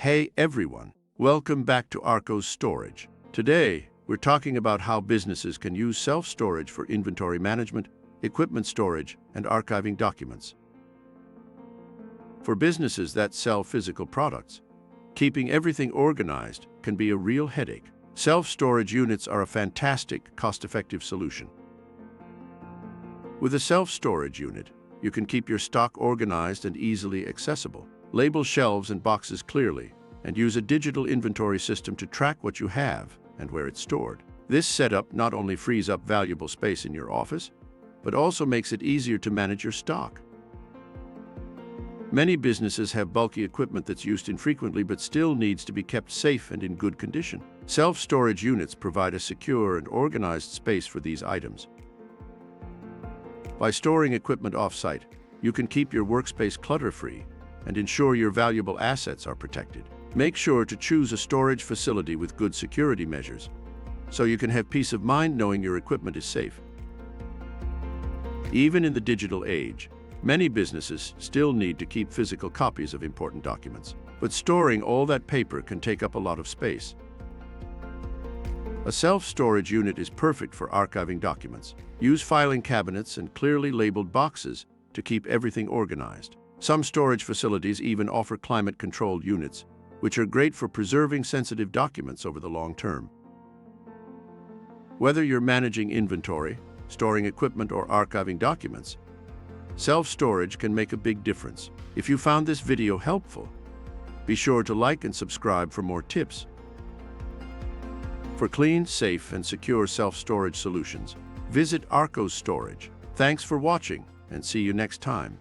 Hey everyone, welcome back to Arcos Storage. Today, we're talking about how businesses can use self-storage for inventory management, equipment storage, and archiving documents. For businesses that sell physical products, keeping everything organized can be a real headache. Self-storage units are a fantastic, cost-effective solution. With a self-storage unit, you can keep your stock organized and easily accessible. Label shelves and boxes clearly, and use a digital inventory system to track what you have and where it's stored. This setup not only frees up valuable space in your office, but also makes it easier to manage your stock. Many businesses have bulky equipment that's used infrequently but still needs to be kept safe and in good condition. Self-storage units provide a secure and organized space for these items. By storing equipment off-site, you can keep your workspace clutter-free and ensure your valuable assets are protected. Make sure to choose a storage facility with good security measures, so you can have peace of mind knowing your equipment is safe. Even in the digital age, many businesses still need to keep physical copies of important documents, but storing all that paper can take up a lot of space. A self-storage unit is perfect for archiving documents. Use filing cabinets and clearly labeled boxes to keep everything organized. Some storage facilities even offer climate-controlled units, which are great for preserving sensitive documents over the long term. Whether you're managing inventory, storing equipment, or archiving documents, self-storage can make a big difference. If you found this video helpful, be sure to like and subscribe for more tips. For clean, safe, and secure self-storage solutions, visit Arcos Storage. Thanks for watching, and see you next time.